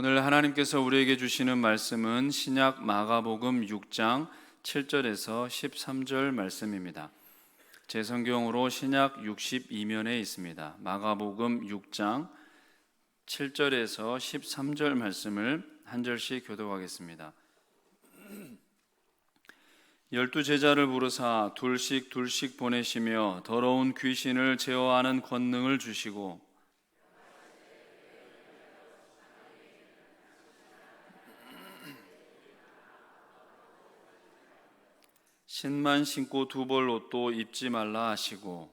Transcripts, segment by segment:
오늘 하나님께서 우리에게 주시는 말씀은 신약 마가복음 6장 7절에서 13절 말씀입니다. 제 성경으로 신약 62면에 있습니다. 마가복음 6장 7절에서 13절 말씀을 한 절씩 교독하겠습니다. 12 제자를 부르사 둘씩 보내시며 더러운 귀신을 제어하는 권능을 주시고 신만 신고 두 벌 옷도 입지 말라 하시고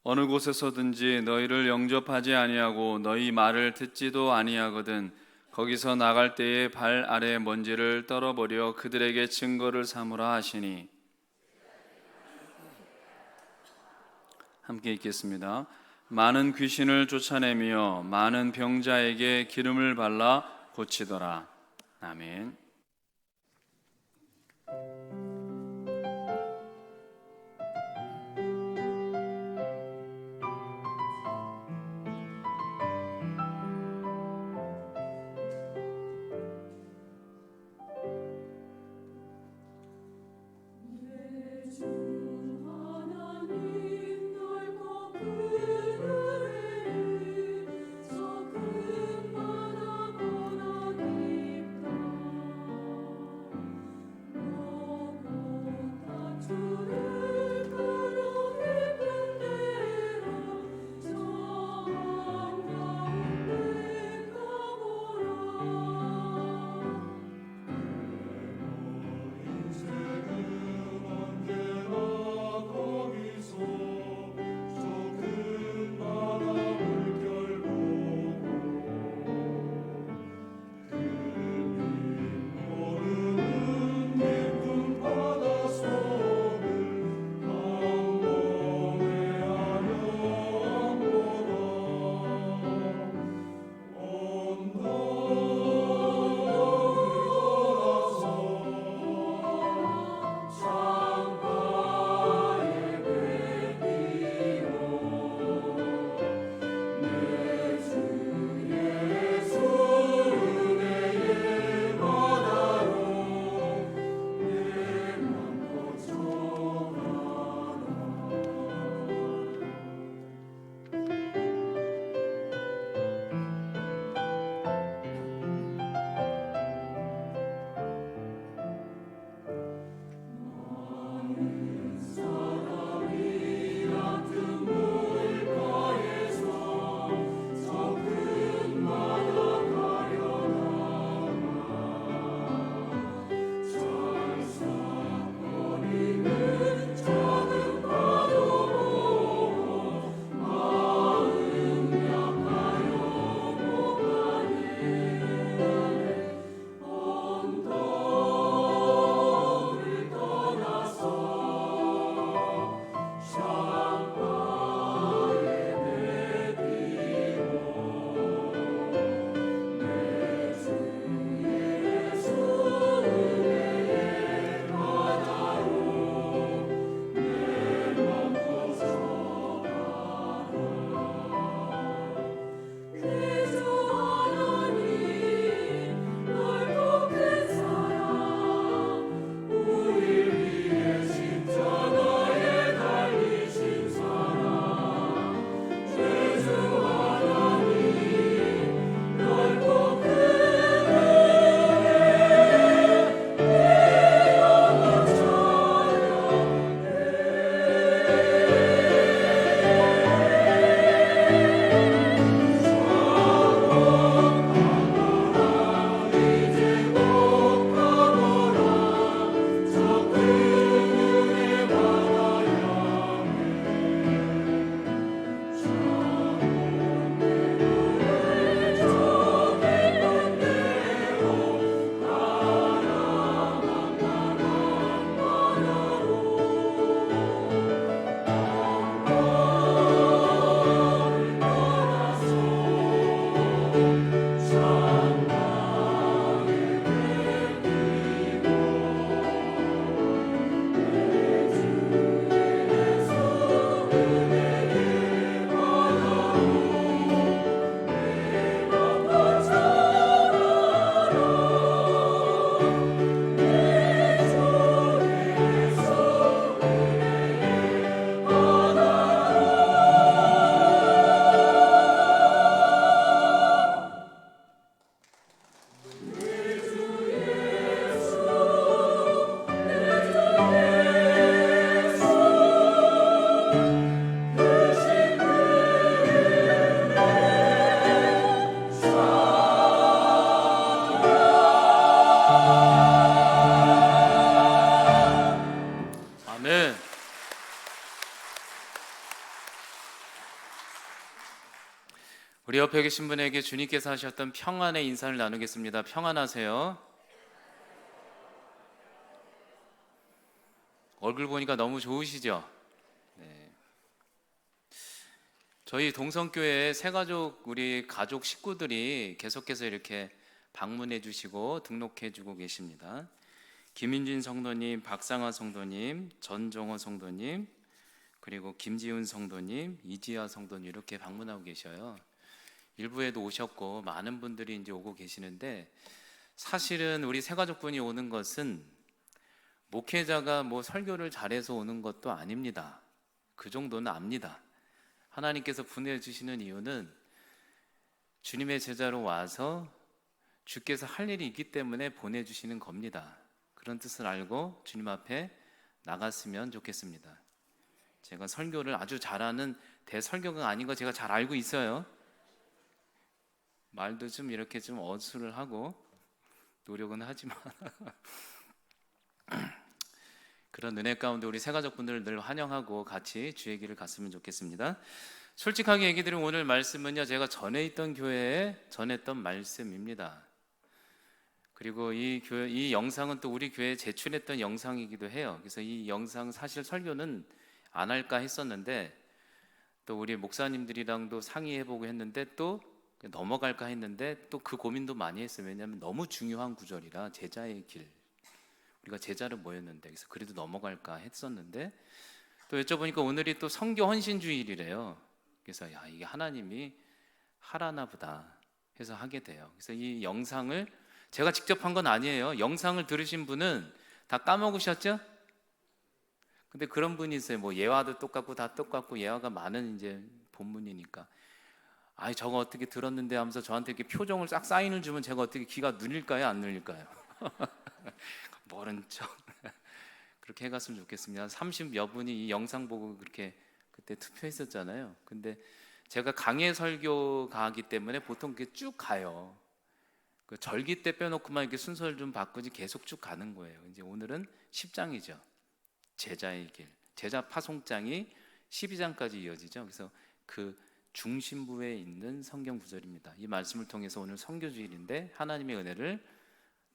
어느 곳에서든지 너희를 영접하지 아니하고 너희 말을 듣지도 아니하거든 거기서 나갈 때에 발 아래 먼지를 떨어버려 그들에게 증거를 삼으라 하시니. 함께 읽겠습니다. 많은 귀신을 쫓아내며 많은 병자에게 기름을 발라 고치더라. 아멘. 우리 옆에 계신 분에게 주님께서 하셨던 평안의 인사를 나누겠습니다. 평안하세요. 얼굴 보니까 너무 좋으시죠? 네. 저희 동성교회 새가족 우리 가족 식구들이 계속해서 이렇게 방문해 주시고 등록해 주고 계십니다. 김윤진 성도님, 박상화 성도님, 전종호 성도님, 그리고 김지훈 성도님, 이지아 성도님 이렇게 방문하고 계셔요. 일부에도 오셨고 많은 분들이 이제 오고 계시는데, 사실은 우리 새가족분이 오는 것은 목회자가 뭐 설교를 잘해서 오는 것도 아닙니다. 그 정도는 압니다. 하나님께서 보내주시는 이유는 주님의 제자로 와서 주께서 할 일이 있기 때문에 보내주시는 겁니다. 그런 뜻을 알고 주님 앞에 나갔으면 좋겠습니다. 제가 설교를 아주 잘하는 대설교가 아닌 거 제가 잘 알고 있어요. 말도 좀 이렇게 좀 어수를 하고 노력은 하지만 그런 은혜 가운데 우리 새가족분들을 늘 환영하고 같이 주의 길을 갔으면 좋겠습니다. 솔직하게 얘기 드리면 오늘 말씀은요, 제가 전에 있던 교회에 전했던 말씀입니다. 그리고 이 영상은 또 우리 교회에 제출했던 영상이기도 해요. 그래서 이 영상 사실 설교는 안 할까 했었는데, 또 우리 목사님들이랑도 상의해보고 했는데 또 넘어갈까 했는데 또 그 고민도 많이 했어요. 왜냐하면 너무 중요한 구절이라, 제자의 길, 우리가 제자로 모였는데, 그래서 그래도 넘어갈까 했었는데, 또 여쭤보니까 오늘이 또 성교 헌신주일이래요. 그래서 야, 이게 하나님이 하라나 보다 해서 하게 돼요. 그래서 이 영상을 제가 직접 한 건 아니에요. 영상을 들으신 분은 다 까먹으셨죠? 근데 그런 분이 있어요. 뭐 예화도 똑같고 다 똑같고 예화가 많은 이제 본문이니까, 아이 저거 어떻게 들었는데 하면서 저한테 이렇게 표정을 싹 사인을 주면 제가 어떻게 귀가 눌릴까요, 안 눌릴까요? 모른 척 그렇게 해갔으면 좋겠습니다. 30여 분이 이 영상 보고 그렇게 그때 투표했었잖아요. 근데 제가 강해 설교 가기 때문에 보통 그게 쭉 가요. 그 절기 때 빼놓고만 이렇게 순서를 좀 바꾸지 계속 쭉 가는 거예요. 이제 오늘은 10장이죠. 제자의 길, 제자 파송장이 12장까지 이어지죠. 그래서 그 중심부에 있는 성경 구절입니다. 이 말씀을 통해서 오늘 선교주일인데 하나님의 은혜를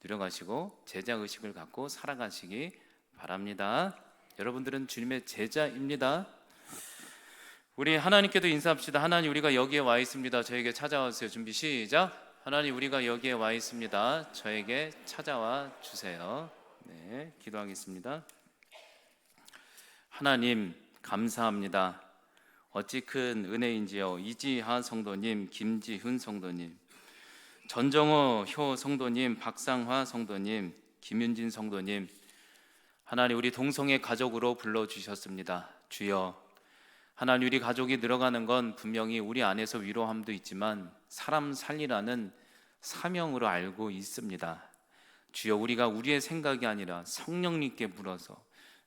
누려가시고 제자 의식을 갖고 살아가시기 바랍니다. 여러분들은 주님의 제자입니다. 우리 하나님께도 인사합시다. 하나님, 우리가 여기에 와 있습니다. 저에게 찾아와주세요. 준비 시작. 하나님, 우리가 여기에 와 있습니다. 저에게 찾아와 주세요. 네, 기도하겠습니다. 하나님, 감사합니다. 어찌 큰 은혜인지요. 이지하 성도님, 김지훈 성도님, 전정호 효 성도님, 박상화 성도님, 김윤진 성도님, 하나님, 우리 동성애 가족으로 불러주셨습니다. 주여, 하나님, 우리 가족이 늘어가는 건 분명히 우리 안에서 위로함도 있지만 사람 살리라는 사명으로 알고 있습니다. 주여, 우리가 우리의 생각이 아니라 성령님께 물어서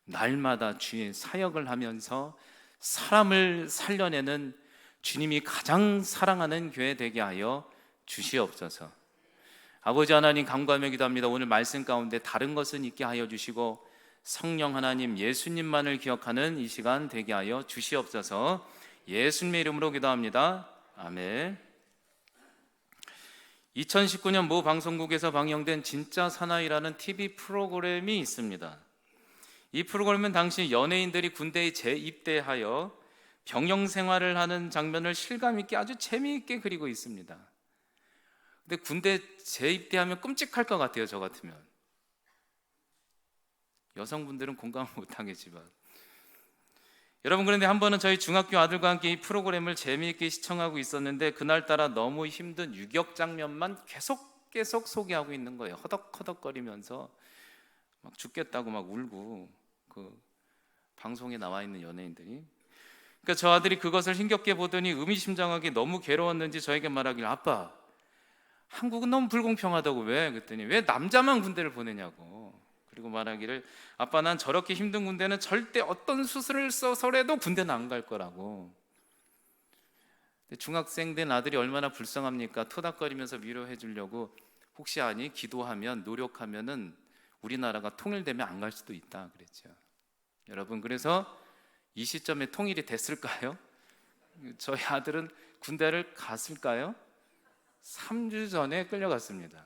날마다 주의 사역을 하면서 사람을 살려내는 주님이 가장 사랑하는 교회 되게 하여 주시옵소서. 아버지 하나님, 간구하며 기도합니다. 오늘 말씀 가운데 다른 것은 있게 하여 주시고 성령 하나님, 예수님만을 기억하는 이 시간 되게 하여 주시옵소서. 예수님의 이름으로 기도합니다. 아멘. 2019년 모 방송국에서 방영된 진짜 사나이라는 TV 프로그램이 있습니다. 이 프로그램은 당시 연예인들이 군대에 재입대하여 병영 생활을 하는 장면을 실감있게 아주 재미있게 그리고 있습니다. 근데 군대 재입대하면 끔찍할 것 같아요. 저 같으면. 여성분들은 공감을 못하겠지만, 여러분, 그런데 한 번은 저희 중학교 아들과 함께 이 프로그램을 재미있게 시청하고 있었는데, 그날따라 너무 힘든 유격 장면만 계속 소개하고 있는 거예요. 허덕허덕거리면서 막 죽겠다고 막 울고, 그 방송에 나와 있는 연예인들이. 그러니까 저 아들이 그것을 힘겹게 보더니 의미심장하게 너무 괴로웠는지 저에게 말하길, 아빠, 한국은 너무 불공평하다고. 왜? 그랬더니 왜 남자만 군대를 보내냐고. 그리고 말하기를, 아빠, 난 저렇게 힘든 군대는 절대 어떤 수술을 써서라도 군대는 안 갈 거라고. 중학생 된 아들이 얼마나 불쌍합니까? 토닥거리면서 위로해 주려고, 혹시 아니 기도하면 노력하면은 우리나라가 통일되면 안 갈 수도 있다 그랬죠. 여러분, 그래서 이 시점에 통일이 됐을까요? 저희 아들은 군대를 갔을까요? 3주 전에 끌려갔습니다.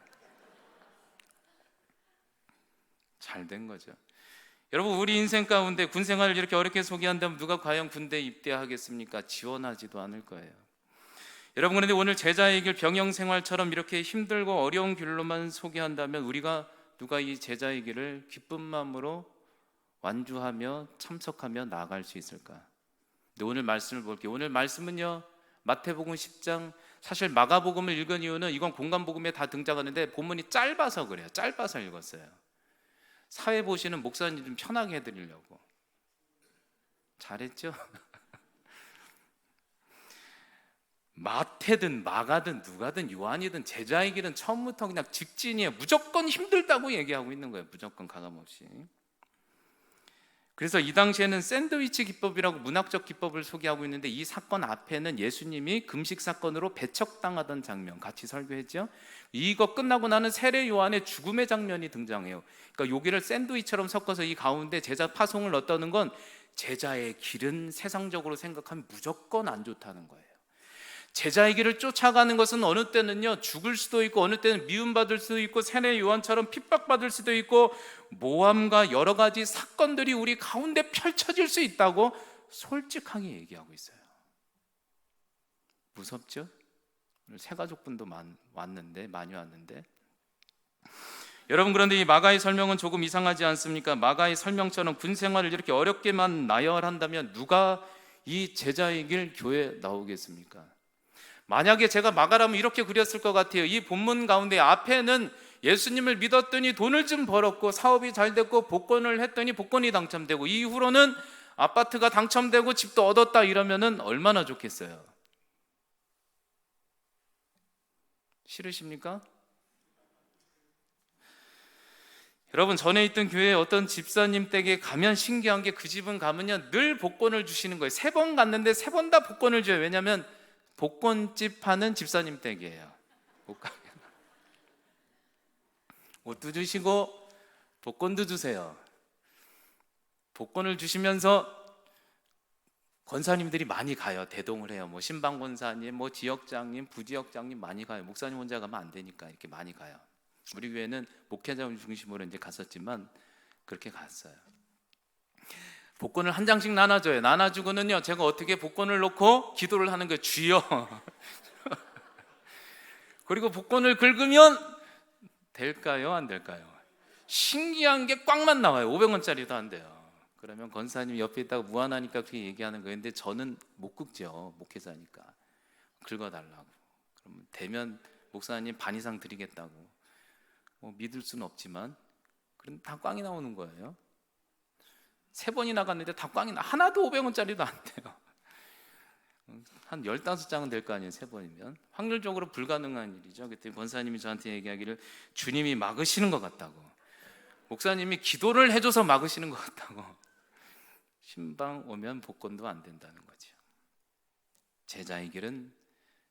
잘 된 거죠. 여러분, 우리 인생 가운데 군 생활을 이렇게 어렵게 소개한다면 누가 과연 군대에 입대하겠습니까? 지원하지도 않을 거예요. 여러분, 그런데 오늘 제자의 길 병영 생활처럼 이렇게 힘들고 어려운 길로만 소개한다면 누가 이 제자의 길을 기쁜 마음으로 완주하며 참석하며 나아갈 수 있을까? 근데 오늘 말씀을 볼게요. 오늘 말씀은요, 마태복음 10장, 사실 마가복음을 읽은 이유는 이건 공간복음에 다 등장하는데 본문이 짧아서 그래요. 짧아서 읽었어요. 사회 보시는 목사님 좀 편하게 해드리려고. 잘했죠? 마태든 마가든 누가든 요한이든 제자의 길은 처음부터 그냥 직진이에요. 무조건 힘들다고 얘기하고 있는 거예요. 무조건 가감없이. 그래서 이 당시에는 샌드위치 기법이라고 문학적 기법을 소개하고 있는데, 이 사건 앞에는 예수님이 금식 사건으로 배척당하던 장면 같이 설교했죠. 이거 끝나고 나는 세례 요한의 죽음의 장면이 등장해요. 그러니까 여기를 샌드위치처럼 섞어서 이 가운데 제자 파송을 넣었다는 건 제자의 길은 세상적으로 생각하면 무조건 안 좋다는 거예요. 제자의 길을 쫓아가는 것은 어느 때는요 죽을 수도 있고, 어느 때는 미움받을 수도 있고, 세례 요한처럼 핍박받을 수도 있고, 모함과 여러 가지 사건들이 우리 가운데 펼쳐질 수 있다고 솔직하게 얘기하고 있어요. 무섭죠? 오늘 새가족분도 많이 왔는데 여러분, 그런데 이 마가의 설명은 조금 이상하지 않습니까? 마가의 설명처럼 군 생활을 이렇게 어렵게만 나열한다면 누가 이 제자의 길 교회에 나오겠습니까? 만약에 제가 마가라면 이렇게 그렸을 것 같아요. 이 본문 가운데 앞에는 예수님을 믿었더니 돈을 좀 벌었고, 사업이 잘 됐고, 복권을 했더니 복권이 당첨되고, 이후로는 아파트가 당첨되고 집도 얻었다, 이러면은 얼마나 좋겠어요. 싫으십니까? 여러분, 전에 있던 교회에 어떤 집사님 댁에 가면 신기한 게, 그 집은 가면요 늘 복권을 주시는 거예요. 3번 갔는데 3번 다 복권을 줘요. 왜냐하면 복권집 하는 집사님 댁이에요. 못 가면 옷도 주시고 복권도 주세요. 복권을 주시면서 권사님들이 많이 가요. 대동을 해요. 뭐 신방 권사님, 뭐 지역장님, 부지역장님 많이 가요. 목사님 혼자 가면 안 되니까 이렇게 많이 가요. 우리 교회는 목회자 중심으로 이제 갔었지만 그렇게 갔어요. 복권을 한 장씩 나눠줘요. 나눠주고는요, 제가 어떻게 복권을 놓고 기도를 하는 거예요. 주여. 그리고 복권을 긁으면 될까요? 안 될까요? 신기한 게 꽉만 나와요. 500원짜리도 안 돼요. 그러면 권사님 옆에 있다가 무안하니까 그렇게 얘기하는 거예요. 근데 저는 못 긁죠. 목회자니까. 긁어달라고. 그러면 되면 목사님 반 이상 드리겠다고. 뭐 믿을 수는 없지만 그럼 다 꽝이 나오는 거예요. 3번이 나갔는데 다 꽝이 하나도 500원짜리도 안 돼요. 한 15장은 될 거 아니에요. 3번이면 확률적으로 불가능한 일이죠. 그때 권사님이 저한테 얘기하기를 주님이 막으시는 것 같다고, 목사님이 기도를 해줘서 막으시는 것 같다고. 신방 오면 복권도 안 된다는 거죠. 제자의 길은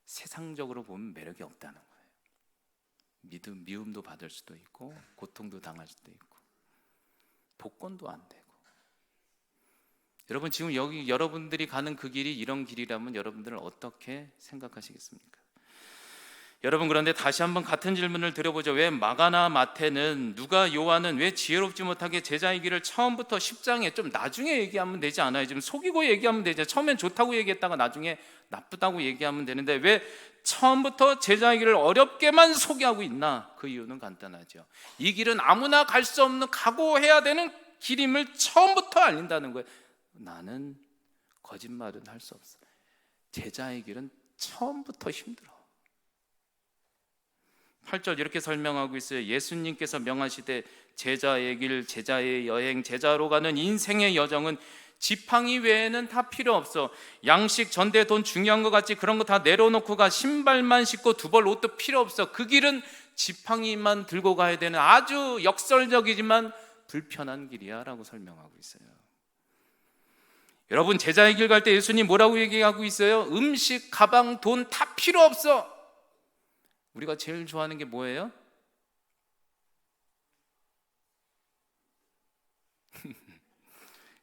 세상적으로 보면 매력이 없다는 거예요. 미움도 받을 수도 있고, 고통도 당할 수도 있고, 복권도 안 되고. 여러분, 지금 여기 여러분들이 가는 그 길이 이런 길이라면 여러분들은 어떻게 생각하시겠습니까? 여러분, 그런데 다시 한번 같은 질문을 드려보죠. 왜 마가나 마태는, 누가 요한은 왜 지혜롭지 못하게 제자의 길을 처음부터 10장에 좀 나중에 얘기하면 되지 않아요? 지금 속이고 얘기하면 되죠. 처음엔 좋다고 얘기했다가 나중에 나쁘다고 얘기하면 되는데 왜 처음부터 제자의 길을 어렵게만 소개하고 있나? 그 이유는 간단하죠. 이 길은 아무나 갈 수 없는, 각오해야 되는 길임을 처음부터 알린다는 거예요. 나는 거짓말은 할 수 없어. 제자의 길은 처음부터 힘들어. 8절 이렇게 설명하고 있어요. 예수님께서 명하시되 제자의 길, 제자의 여행, 제자로 가는 인생의 여정은 지팡이 외에는 다 필요 없어. 양식, 전대, 돈 중요한 것 같지? 그런 거 다 내려놓고 가. 신발만 신고 2벌 옷도 필요 없어. 그 길은 지팡이만 들고 가야 되는 아주 역설적이지만 불편한 길이야 라고 설명하고 있어요. 여러분, 제자의 길 갈 때 예수님 뭐라고 얘기하고 있어요? 음식, 가방, 돈 다 필요 없어. 우리가 제일 좋아하는 게 뭐예요?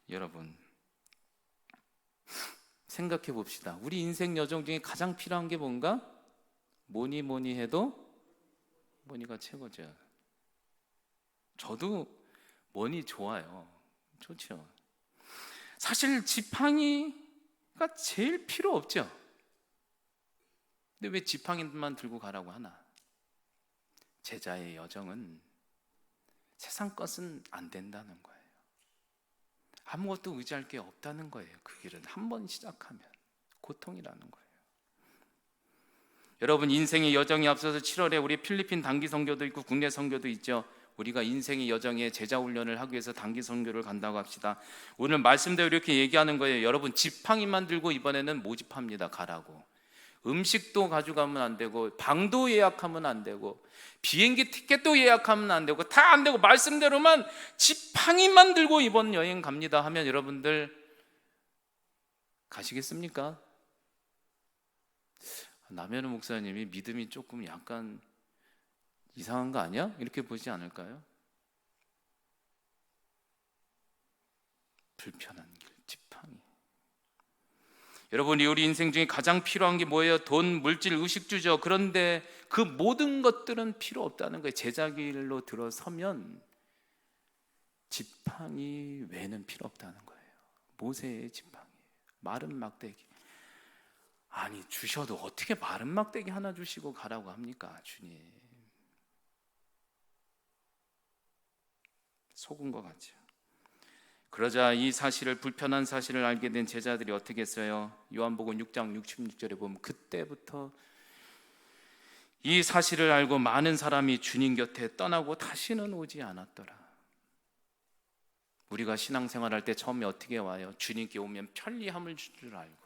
여러분, 생각해 봅시다. 우리 인생 여정 중에 가장 필요한 게 뭔가? 뭐니 해도 머니가 최고죠. 저도 머니 좋아요. 좋죠. 사실 지팡이가 제일 필요 없죠. 근데 왜 지팡이만 들고 가라고 하나? 제자의 여정은 세상 것은 안 된다는 거예요. 아무것도 의지할 게 없다는 거예요. 그 길은 한 번 시작하면 고통이라는 거예요. 여러분, 인생의 여정이 앞서서 7월에 우리 필리핀 단기 선교도 있고 국내 선교도 있죠. 우리가 인생의 여정에 제자 훈련을 하기 위해서 단기 선교를 간다고 합시다. 오늘 말씀대로 이렇게 얘기하는 거예요. 여러분, 지팡이만 들고 이번에는 모집합니다. 가라고. 음식도 가져가면 안 되고, 방도 예약하면 안 되고, 비행기 티켓도 예약하면 안 되고, 다 안 되고, 말씀대로만 지팡이만 들고 이번 여행 갑니다 하면 여러분들 가시겠습니까? 남현우 목사님이 믿음이 조금 약간 이상한 거 아니야? 이렇게 보지 않을까요? 불편한 길, 지팡이. 여러분, 우리 인생 중에 가장 필요한 게 뭐예요? 돈, 물질, 의식주죠. 그런데 그 모든 것들은 필요 없다는 거예요. 제자길로 들어서면 지팡이 외에는 필요 없다는 거예요. 모세의 지팡이, 마른 막대기. 아니, 주셔도 어떻게 마른 막대기 하나 주시고 가라고 합니까, 주님? 속은 것 같죠. 그러자 이 사실을, 불편한 사실을 알게 된 제자들이 어떻게 했어요? 요한복음 6장 66절에 보면 그때부터 이 사실을 알고 많은 사람이 주님 곁에 떠나고 다시는 오지 않았더라. 우리가 신앙생활할 때 처음에 어떻게 와요? 주님께 오면 편리함을 줄 줄 알고,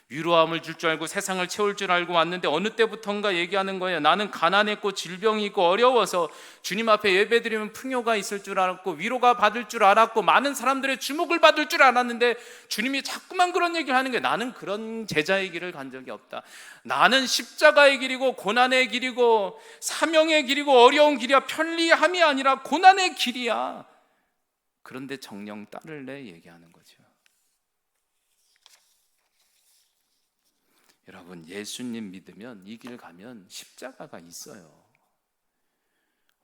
위로함을 줄 줄 알고, 세상을 채울 줄 알고 왔는데 어느 때부턴가 얘기하는 거예요. 나는 가난했고 질병이 있고 어려워서 주님 앞에 예배드리면 풍요가 있을 줄 알았고, 위로가 받을 줄 알았고, 많은 사람들의 주목을 받을 줄 알았는데 주님이 자꾸만 그런 얘기를 하는 거예요. 나는 그런 제자의 길을 간 적이 없다. 나는 십자가의 길이고 고난의 길이고 사명의 길이고 어려운 길이야. 편리함이 아니라 고난의 길이야. 그런데 정녕 따를래 얘기하는 거죠. 여러분, 예수님 믿으면 이 길 가면 십자가가 있어요.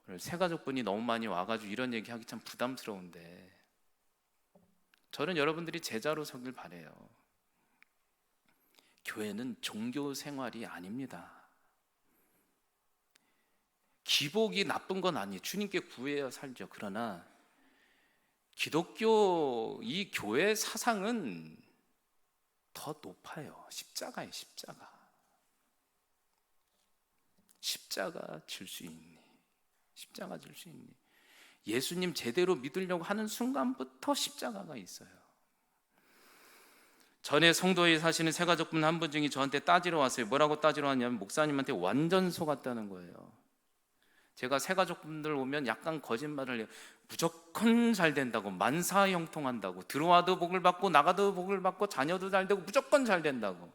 오늘 새가족분이 너무 많이 와가지고 이런 얘기하기 참 부담스러운데, 저는 여러분들이 제자로 서길 바래요. 교회는 종교 생활이 아닙니다. 기복이 나쁜 건 아니에요. 주님께 구해야 살죠. 그러나 기독교 이 교회 사상은 더 높아요. 십자가예요. 십자가. 십자가 질 수 있니? 십자가 질 수 있니? 예수님 제대로 믿으려고 하는 순간부터 십자가가 있어요. 전에 성도에 사시는 새가족분 한 분 중에 저한테 따지러 왔어요. 뭐라고 따지러 왔냐면 목사님한테 완전 속았다는 거예요. 제가 새가족분들 오면 약간 거짓말을 해요. 무조건 잘 된다고, 만사형통한다고, 들어와도 복을 받고 나가도 복을 받고 자녀도 잘 되고 무조건 잘 된다고.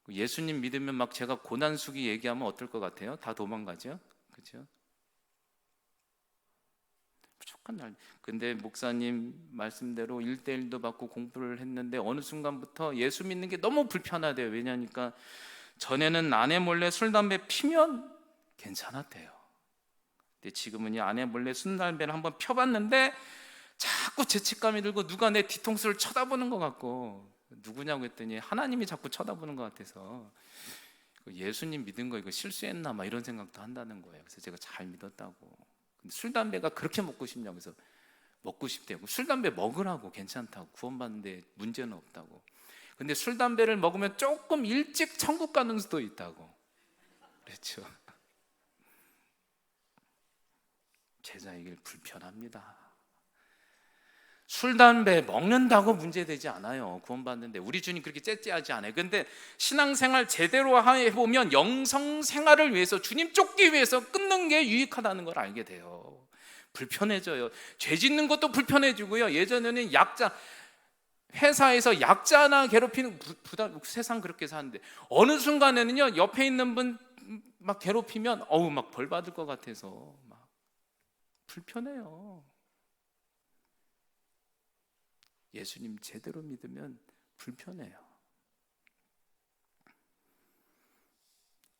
예수님 믿으면 막 제가 고난수기 얘기하면 어떨 것 같아요? 다 도망가죠? 그렇죠? 무조건 잘. 근데 목사님 말씀대로 1대1도 받고 공부를 했는데 어느 순간부터 예수 믿는 게 너무 불편하대요. 왜냐니까 전에는 아내 몰래 술 담배 피면 괜찮았대요. 근데 지금은 이 아내 몰래 술 담배를 한번 펴봤는데 자꾸 죄책감이 들고 누가 내 뒤통수를 쳐다보는 것 같고, 누구냐고 했더니 하나님이 자꾸 쳐다보는 것 같아서 예수님 믿은 거 이거 실수했나 막 이런 생각도 한다는 거예요. 그래서 제가 잘 믿었다고. 근데 술 담배가 그렇게 먹고 싶냐고 해서 먹고 싶대요. 술 담배 먹으라고, 괜찮다고, 구원받는데 문제는 없다고. 근데 술 담배를 먹으면 조금 일찍 천국 가는 수도 있다고 그랬죠. 제자의 길 불편합니다. 술, 담배 먹는다고 문제되지 않아요. 구원받는데 우리 주님 그렇게 째째하지 않아요. 근데 신앙생활 제대로 해보면 영성생활을 위해서, 주님 쫓기 위해서 끊는 게 유익하다는 걸 알게 돼요. 불편해져요. 죄 짓는 것도 불편해지고요. 예전에는 약자, 회사에서 약자 하나 괴롭히는 부담, 세상 그렇게 사는데 어느 순간에는요, 옆에 있는 분 막 괴롭히면 어우 막 벌 받을 것 같아서 막 불편해요. 예수님 제대로 믿으면 불편해요.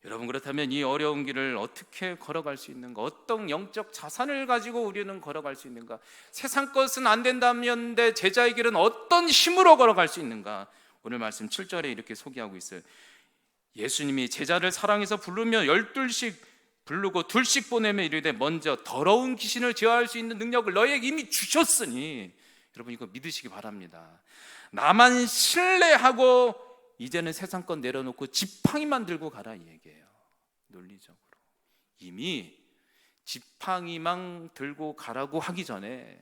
여러분, 그렇다면 이 어려운 길을 어떻게 걸어갈 수 있는가? 어떤 영적 자산을 가지고 우리는 걸어갈 수 있는가? 세상 것은 안 된다면 내 제자의 길은 어떤 힘으로 걸어갈 수 있는가? 오늘 말씀 7절에 이렇게 소개하고 있어요. 예수님이 제자를 사랑해서 부르며 12씩 부르고 둘씩 보내며 이르되 먼저 더러운 귀신을 제어할 수 있는 능력을 너희에게 이미 주셨으니, 여러분 이거 믿으시기 바랍니다. 나만 신뢰하고 이제는 세상 건 내려놓고 지팡이만 들고 가라, 이 얘기예요. 논리적으로 이미 지팡이만 들고 가라고 하기 전에,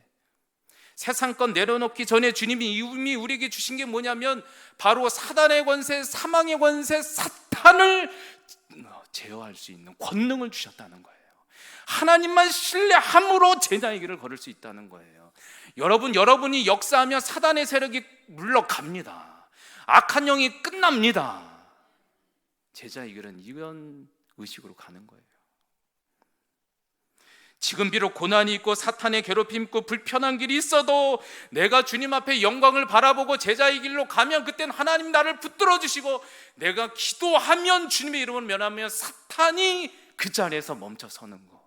세상 건 내려놓기 전에 주님이 이미 우리에게 주신 게 뭐냐면 바로 사단의 권세, 사망의 권세, 사탄을 제어할 수 있는 권능을 주셨다는 거예요. 하나님만 신뢰함으로 제자의 길을 걸을 수 있다는 거예요. 여러분이 역사하며 사단의 세력이 물러갑니다. 악한 영이 끝납니다. 제자의 길은 이런 의식으로 가는 거예요. 지금 비록 고난이 있고 사탄의 괴롭힘 있고 불편한 길이 있어도 내가 주님 앞에 영광을 바라보고 제자의 길로 가면 그때는 하나님 나를 붙들어 주시고, 내가 기도하면 주님의 이름을 면하며 사탄이 그 자리에서 멈춰 서는 거.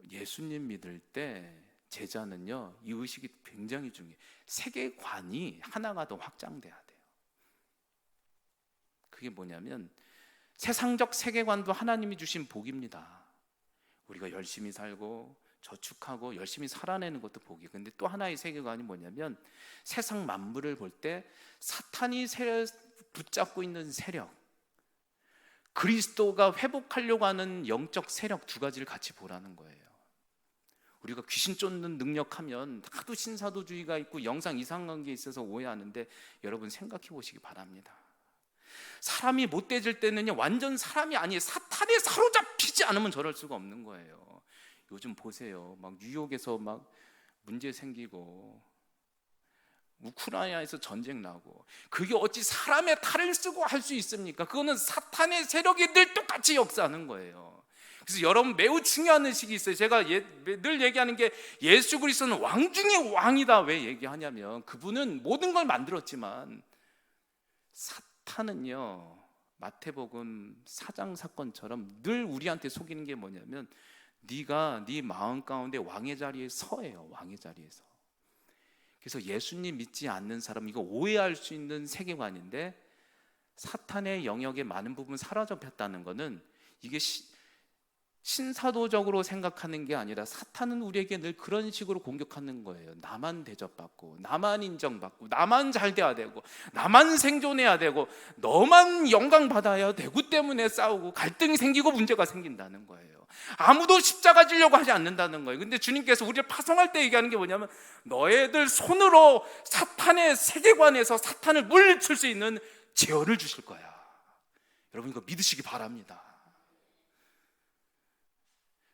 예수님 믿을 때 제자는요, 이 의식이 굉장히 중요해요. 세계관이 하나가 더 확장돼야 돼요. 그게 뭐냐면 세상적 세계관도 하나님이 주신 복입니다. 우리가 열심히 살고 저축하고 열심히 살아내는 것도 복이에요. 근데 또 하나의 세계관이 뭐냐면 세상 만물을 볼 때 사탄이 붙잡고 있는 세력, 그리스도가 회복하려고 하는 영적 세력 두 가지를 같이 보라는 거예요. 우리가 귀신 쫓는 능력하면 하도 신사도주의가 있고 영상 이상관계에 있어서 오해하는데, 여러분 생각해 보시기 바랍니다. 사람이 못돼질 때는요, 완전 사람이 아니에요. 사탄에 사로잡히지 않으면 저럴 수가 없는 거예요. 요즘 보세요, 막 뉴욕에서 막 문제 생기고 우크라이나에서 전쟁 나고, 그게 어찌 사람의 탈을 쓰고 할 수 있습니까? 그거는 사탄의 세력이 늘 똑같이 역사하는 거예요. 그래서 여러분 매우 중요한 의식이 있어요. 제가 늘 얘기하는 게 예수 그리스도는 왕 중에 왕이다. 왜 얘기하냐면 그분은 모든 걸 만들었지만 사탄은요, 마태복음 4장 사건처럼 늘 우리한테 속이는 게 뭐냐면 네가 네 마음 가운데 왕의 자리에 서예요. 왕의 자리에서. 그래서 예수님 믿지 않는 사람, 이거 오해할 수 있는 세계관인데, 사탄의 영역의 많은 부분 사라졌다는 것은 이게 신사도적으로 생각하는 게 아니라 사탄은 우리에게 늘 그런 식으로 공격하는 거예요. 나만 대접받고 나만 인정받고 나만 잘 돼야 되고 나만 생존해야 되고 너만 영광받아야 되고 때문에 싸우고 갈등이 생기고 문제가 생긴다는 거예요. 아무도 십자가 지려고 하지 않는다는 거예요. 근데 주님께서 우리를 파송할 때 얘기하는 게 뭐냐면 너희들 손으로 사탄의 세계관에서 사탄을 물리칠 수 있는 제어를 주실 거야. 여러분 이거 믿으시기 바랍니다.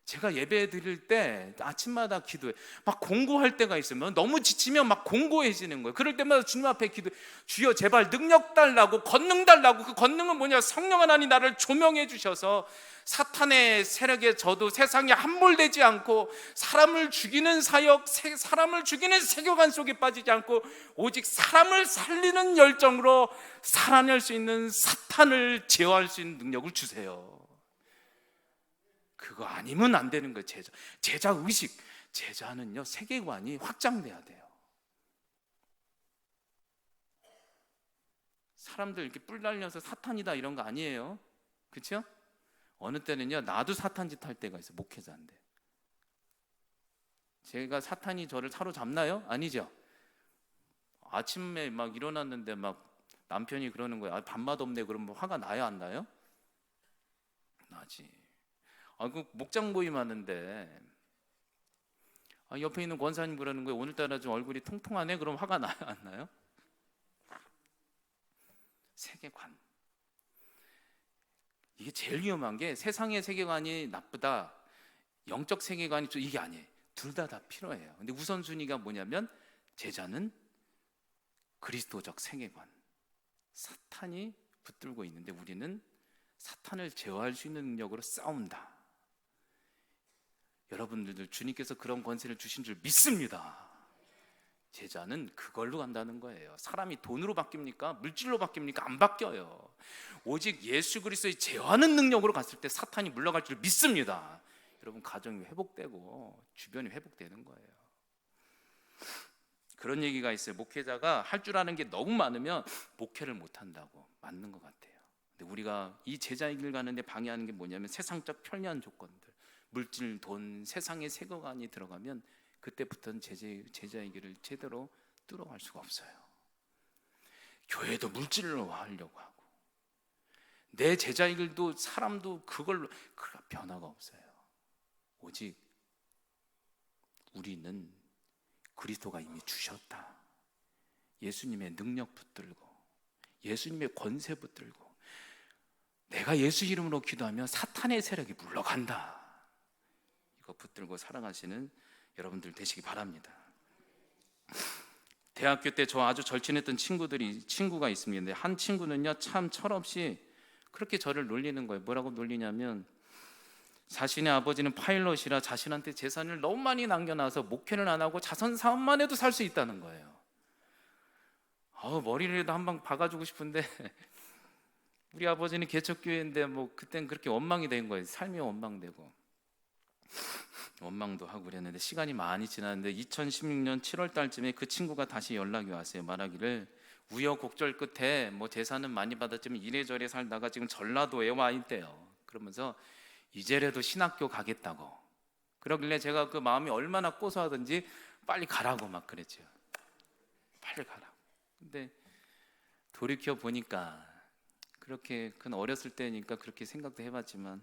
제가 예배 드릴 때 아침마다 기도해. 막 공고할 때가 있으면 너무 지치면 막 공고해지는 거예요. 그럴 때마다 주님 앞에 기도해. 주여 제발 능력 달라고, 권능 달라고. 그 권능은 뭐냐? 성령 하나님 나를 조명해 주셔서 사탄의 세력에 저도 세상에 함몰되지 않고 사람을 죽이는 사역, 사람을 죽이는 세계관 속에 빠지지 않고 오직 사람을 살리는 열정으로 살아낼 수 있는 사탄을 제어할 수 있는 능력을 주세요. 그거 아니면 안 되는 거예요. 제자 의식. 제자는요, 세계관이 확장돼야 돼요. 사람들 이렇게 뿔 날려서 사탄이다 이런 거 아니에요. 그렇죠? 어느 때는요, 나도 사탄 짓 할 때가 있어요. 목회자인데 제가 사탄이 저를 사로잡나요? 아니죠. 아침에 막 일어났는데 막 남편이 그러는 거예요. 밥맛 없네. 그러면 화가 나요, 안 나요? 나지. 그 목장 모임 하는데 옆에 있는 권사님 그러는 거예요. 오늘따라 좀 얼굴이 통통하네. 그럼 화가 나요, 안 나요? 세계관. 이게 제일 위험한 게 세상의 세계관이 나쁘다, 영적 세계관이 이게 아니에요. 둘 다 필요해요. 근데 우선순위가 뭐냐면 제자는 그리스도적 세계관. 사탄이 붙들고 있는데 우리는 사탄을 제어할 수 있는 능력으로 싸운다. 여러분들도 주님께서 그런 권세를 주신 줄 믿습니다. 제자는 그걸로 간다는 거예요. 사람이 돈으로 바뀝니까? 물질로 바뀝니까? 안 바뀌어요. 오직 예수 그리스도의 제어하는 능력으로 갔을 때 사탄이 물러갈 줄 믿습니다. 여러분, 가정이 회복되고 주변이 회복되는 거예요. 그런 얘기가 있어요. 목회자가 할 줄 아는 게 너무 많으면 목회를 못한다고. 맞는 것 같아요. 근데 우리가 이 제자의 길 가는데 방해하는 게 뭐냐면 세상적 편리한 조건들, 물질, 돈, 세상의 세계관이 들어가면 그때부터는 제자의 길을 제대로 뚫어갈 수가 없어요. 교회도 물질로 하려고 하고 내 제자의 길도 사람도 그걸로 변화가 없어요. 오직 우리는 그리스도가 이미 주셨다. 예수님의 능력 붙들고 예수님의 권세 붙들고 내가 예수 이름으로 기도하면 사탄의 세력이 물러간다. 이거 붙들고 살아가시는 여러분들 되시기 바랍니다. 대학교 때 저 아주 절친했던 친구가 있습니다. 한 친구는요 참 철없이 그렇게 저를 놀리는 거예요. 뭐라고 놀리냐면 자신의 아버지는 파일럿이라 자신한테 재산을 너무 많이 남겨놔서 목회는 안 하고 자선 사업만 해도 살 수 있다는 거예요. 머리라도 한 방 박아주고 싶은데 우리 아버지는 개척교회인데 뭐 그땐 그렇게 원망이 된 거예요. 삶이 원망되고 원망도 하고 그랬는데 시간이 많이 지났는데 2016년 7월 달쯤에 그 친구가 다시 연락이 왔어요. 말하기를 우여곡절 끝에 뭐 재산은 많이 받았지만 이래저래 살다가 지금 전라도에 와 있대요. 그러면서 이제라도 신학교 가겠다고. 그러길래 제가 그 마음이 얼마나 고소하든지 빨리 가라고 막 그랬죠. 빨리 가라고. 근데 돌이켜 보니까 그렇게 그건 어렸을 때니까 그렇게 생각도 해봤지만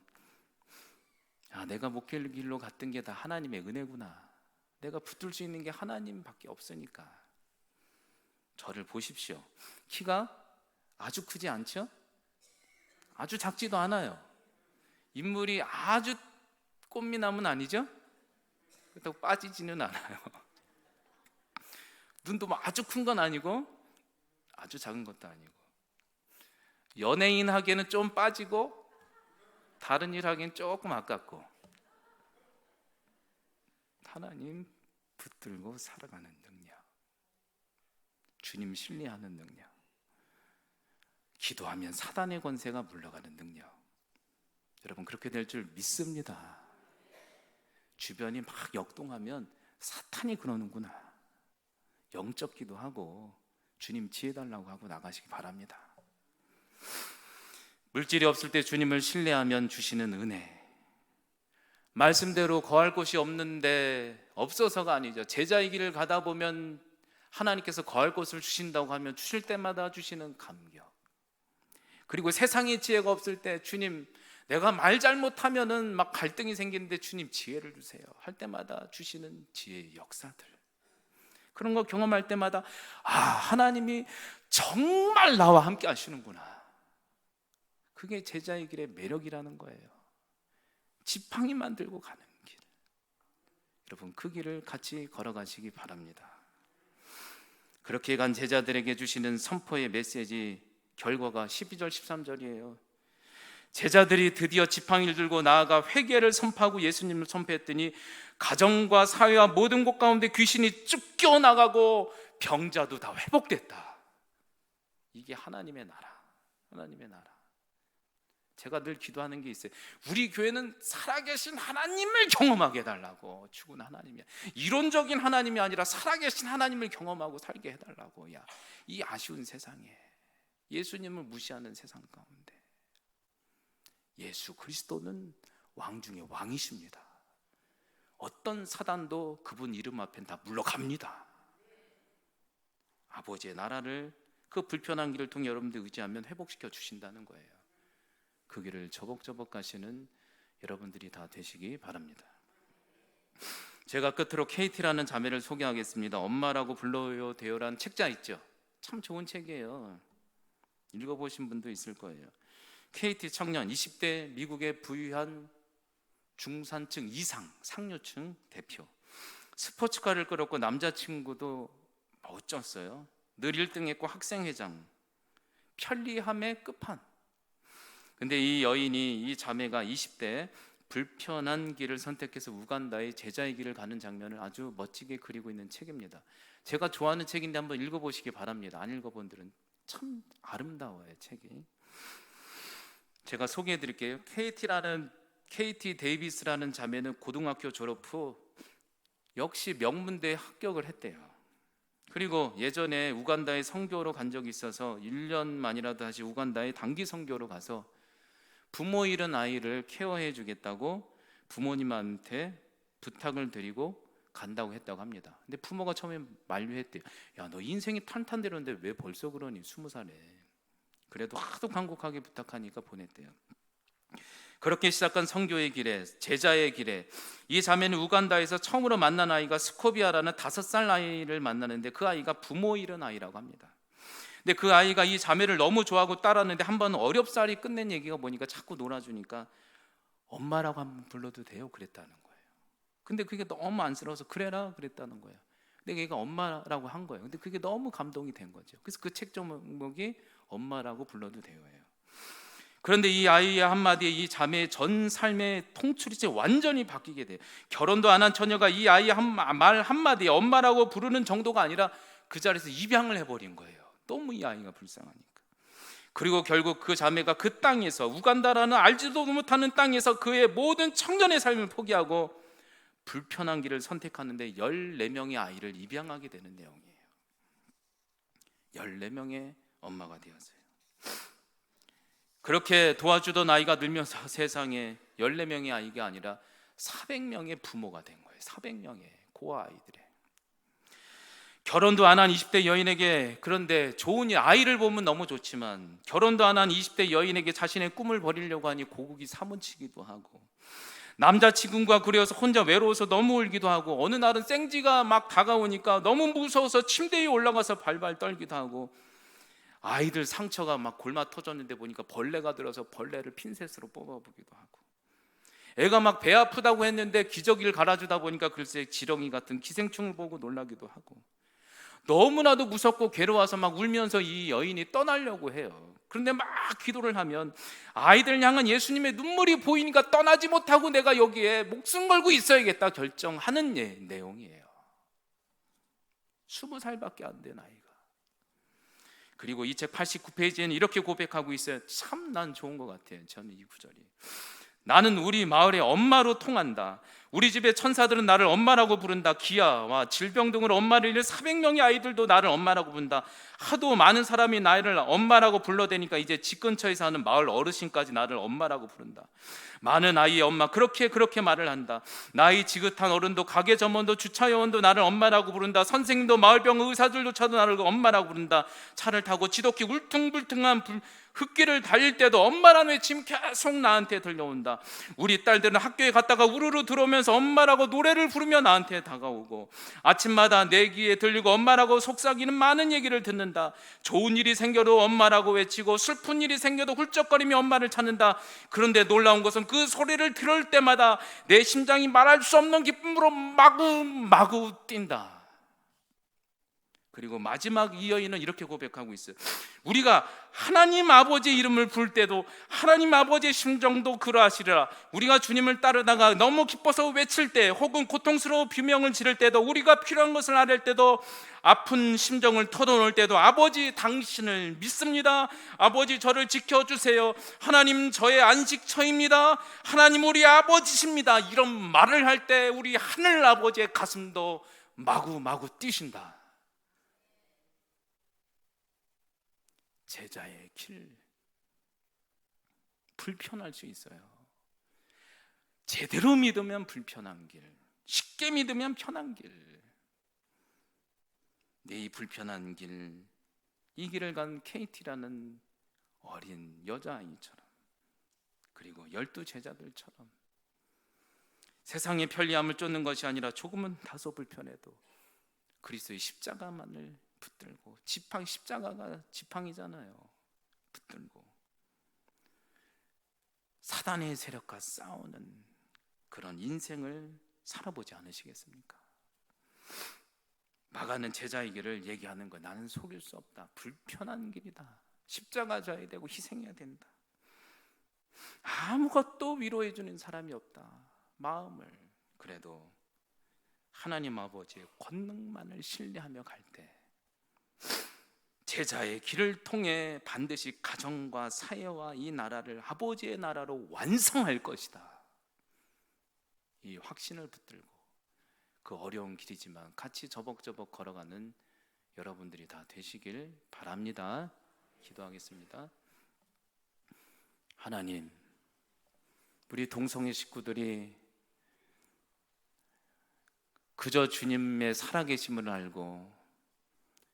내가 목회 길로 갔던 게 다 하나님의 은혜구나. 내가 붙들 수 있는 게 하나님밖에 없으니까. 저를 보십시오. 키가 아주 크지 않죠? 아주 작지도 않아요. 인물이 아주 꽃미남은 아니죠? 그렇다고 빠지지는 않아요. 눈도 뭐 아주 큰 건 아니고 아주 작은 것도 아니고 연예인 하기에는 좀 빠지고 다른 일 하기엔 조금 아깝고 하나님 붙들고 살아가는 능력, 주님 신뢰하는 능력, 기도하면 사단의 권세가 물러가는 능력. 여러분 그렇게 될 줄 믿습니다. 주변이 막 역동하면 사탄이 그러는구나. 영적 기도하고 주님 지혜 달라고 하고 나가시기 바랍니다. 물질이 없을 때 주님을 신뢰하면 주시는 은혜, 말씀대로 거할 곳이 없는데 없어서가 아니죠. 제자의 길을 가다 보면 하나님께서 거할 곳을 주신다고 하면 주실 때마다 주시는 감격, 그리고 세상의 지혜가 없을 때 주님 내가 말 잘못하면은 막 갈등이 생기는데 주님 지혜를 주세요 할 때마다 주시는 지혜의 역사들, 그런 거 경험할 때마다 하나님이 정말 나와 함께 하시는구나. 그게 제자의 길의 매력이라는 거예요. 지팡이 만들고 가는 길. 여러분 그 길을 같이 걸어가시기 바랍니다. 그렇게 간 제자들에게 주시는 선포의 메시지 결과가 12절 13절이에요. 제자들이 드디어 지팡이를 들고 나아가 회개를 선포하고 예수님을 선포했더니 가정과 사회와 모든 곳 가운데 귀신이 쫓겨 나가고 병자도 다 회복됐다. 이게 하나님의 나라, 하나님의 나라. 제가 늘 기도하는 게 있어요. 우리 교회는 살아계신 하나님을 경험하게 해달라고. 죽은 하나님이야. 이론적인 하나님이 아니라 살아계신 하나님을 경험하고 살게 해달라고. 이 아쉬운 세상에 예수님을 무시하는 세상 가운데 예수 그리스도는 왕 중에 왕이십니다. 어떤 사단도 그분 이름 앞엔 다 물러갑니다. 아버지의 나라를 그 불편한 길을 통해 여러분들 의지하면 회복시켜 주신다는 거예요. 그 길을 저벅저벅 가시는 여러분들이 다 되시기 바랍니다. 제가 끝으로 KT라는 자매를 소개하겠습니다. 엄마라고 불러요 되요라는 책자 있죠? 참 좋은 책이에요. 읽어보신 분도 있을 거예요. KT 청년 20대 미국의 부유한 중산층 이상 상류층 대표. 스포츠카를 끌었고 남자친구도 멋졌어요. 늘 1등했고 학생회장, 편리함의 끝판. 근데 이 여인이, 이 자매가 20대 불편한 길을 선택해서 우간다의 제자의 길을 가는 장면을 아주 멋지게 그리고 있는 책입니다. 제가 좋아하는 책인데 한번 읽어보시기 바랍니다. 안 읽어본 분들은 참 아름다워요, 책이. 제가 소개해드릴게요. KT 데이비스라는 자매는 고등학교 졸업 후 역시 명문대에 합격을 했대요. 그리고 예전에 우간다에 선교로 간 적이 있어서 1년만이라도 다시 우간다에 단기 선교로 가서 부모 잃은 아이를 케어해 주겠다고 부모님한테 부탁을 드리고 간다고 했다고 합니다. 근데 부모가 처음에 만류했대요. 야, 너 인생이 탄탄대로인데 왜 벌써 그러니? 20살에. 그래도 하도 간곡하게 부탁하니까 보냈대요. 그렇게 시작한 선교의 길에, 제자의 길에, 이 자매는 우간다에서 처음으로 만난 아이가 스코비아라는 5살 아이를 만나는데 그 아이가 부모 잃은 아이라고 합니다. 근데 그 아이가 이 자매를 너무 좋아하고 따랐는데 한 번 어렵사리 끝낸 얘기가 뭐니까 자꾸 놀아주니까 엄마라고 한번 불러도 돼요? 그랬다는 거예요. 근데 그게 너무 안쓰러워서 그래라 그랬다는 거예요. 근데 걔가 엄마라고 한 거예요. 근데 그게 너무 감동이 된 거죠. 그래서 그 책 제목이 엄마라고 불러도 돼요예요. 그런데 이 아이의 한마디에 이 자매의 전 삶의 통출이 완전히 바뀌게 돼요. 결혼도 안 한 처녀가 이 아이의 말 한마디에 엄마라고 부르는 정도가 아니라 그 자리에서 입양을 해버린 거예요. 너무 이 아이가 불쌍하니까. 그리고 결국 그 자매가 그 땅에서, 우간다라는 알지도 못하는 땅에서 그의 모든 청년의 삶을 포기하고 불편한 길을 선택하는데 14명의 아이를 입양하게 되는 내용이에요. 14명의 엄마가 되었어요. 그렇게 도와주던 아이가 늘면서 세상에 14명의 아이가 아니라 400명의 부모가 된 거예요. 400명의 고아 아이들의. 결혼도 안 한 20대 여인에게, 그런데 좋은 아이를 보면 너무 좋지만 결혼도 안 한 20대 여인에게 자신의 꿈을 버리려고 하니 고국이 사무치기도 하고, 남자친구가 그려서 혼자 외로워서 너무 울기도 하고, 어느 날은 생지가 막 다가오니까 너무 무서워서 침대 위에 올라가서 발발 떨기도 하고, 아이들 상처가 막 골마 터졌는데 보니까 벌레가 들어서 벌레를 핀셋으로 뽑아보기도 하고, 애가 막 배 아프다고 했는데 기저귀를 갈아주다 보니까 글쎄 지렁이 같은 기생충을 보고 놀라기도 하고, 너무나도 무섭고 괴로워서 막 울면서 이 여인이 떠나려고 해요. 그런데 막 기도를 하면 아이들 향한 예수님의 눈물이 보이니까 떠나지 못하고 내가 여기에 목숨 걸고 있어야겠다 결정하는 내용이에요. 20살밖에 안 된 아이가. 그리고 이 책 89페이지에는 이렇게 고백하고 있어요. 참 난 좋은 것 같아요. 저는 이 구절이. 나는 우리 마을의 엄마로 통한다. 우리 집의 천사들은 나를 엄마라고 부른다. 기아와 질병 등으로 엄마를 잃은 400명의 아이들도 나를 엄마라고 부른다. 하도 많은 사람이 나를 엄마라고 불러대니까 이제 집 근처에 사는 마을 어르신까지 나를 엄마라고 부른다. 많은 아이의 엄마, 그렇게 말을 한다. 나이 지긋한 어른도 가게 점원도 주차 요원도 나를 엄마라고 부른다. 선생님도 마을병 의사들조차도 나를 엄마라고 부른다. 차를 타고 지독히 울퉁불퉁한 흙길을 달릴 때도 엄마라는 외침 계속 나한테 들려온다. 우리 딸들은 학교에 갔다가 우르르 들어오면서 엄마라고 노래를 부르며 나한테 다가오고, 아침마다 내 귀에 들리고 엄마라고 속삭이는 많은 얘기를 듣는다. 좋은 일이 생겨도 엄마라고 외치고 슬픈 일이 생겨도 훌쩍거리며 엄마를 찾는다. 그런데 놀라운 것은 그 소리를 들을 때마다 내 심장이 말할 수 없는 기쁨으로 마구 뛴다. 그리고 마지막 이 여인은 이렇게 고백하고 있어요. 우리가 하나님 아버지의 이름을 부를 때도 하나님 아버지의 심정도 그러하시리라. 우리가 주님을 따르다가 너무 기뻐서 외칠 때, 혹은 고통스러워 비명을 지를 때도, 우리가 필요한 것을 아뢰을 때도, 아픈 심정을 터놓을 때도 아버지 당신을 믿습니다. 아버지 저를 지켜주세요. 하나님 저의 안식처입니다. 하나님 우리 아버지십니다. 이런 말을 할 때 우리 하늘 아버지의 가슴도 마구 뛰신다. 제자의 길, 불편할 수 있어요. 제대로 믿으면 불편한 길, 쉽게 믿으면 편한 길. 이 불편한 길, 이 길을 간 KT라는 어린 여자아이처럼, 그리고 12 제자들처럼 세상의 편리함을 쫓는 것이 아니라 조금은 다소 불편해도 그리스도의 십자가만을 붙들고, 십자가가 지팡이잖아요. 붙들고 사단의 세력과 싸우는 그런 인생을 살아보지 않으시겠습니까? 마가는 제자의 길을 얘기하는 거, 나는 속일 수 없다. 불편한 길이다. 십자가 져야 되고 희생해야 된다. 아무것도 위로해 주는 사람이 없다. 마음을. 그래도 하나님 아버지의 권능만을 신뢰하며 갈 때 제자의 길을 통해 반드시 가정과 사회와 이 나라를 아버지의 나라로 완성할 것이다. 이 확신을 붙들고 그 어려운 길이지만 같이 저벅저벅 걸어가는 여러분들이 다 되시길 바랍니다. 기도하겠습니다. 하나님, 우리 동성애 식구들이 그저 주님의 살아계심을 알고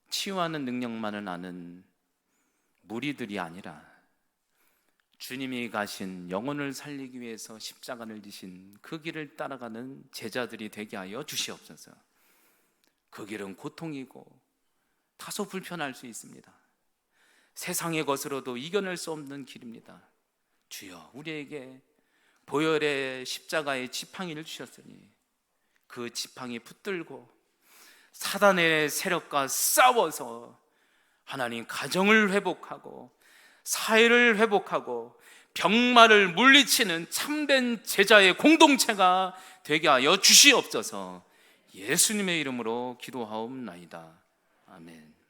치유하는 능력만을 아는 무리들이 아니라 주님이 가신 영혼을 살리기 위해서 십자가를 지신 그 길을 따라가는 제자들이 되게 하여 주시옵소서. 그 길은 고통이고 다소 불편할 수 있습니다. 세상의 것으로도 이겨낼 수 없는 길입니다. 주여, 우리에게 보혈의 십자가의 지팡이를 주셨으니 그 지팡이 붙들고 사단의 세력과 싸워서 하나님 가정을 회복하고 사회를 회복하고 병마를 물리치는 참된 제자의 공동체가 되게 하여 주시옵소서. 예수님의 이름으로 기도하옵나이다. 아멘.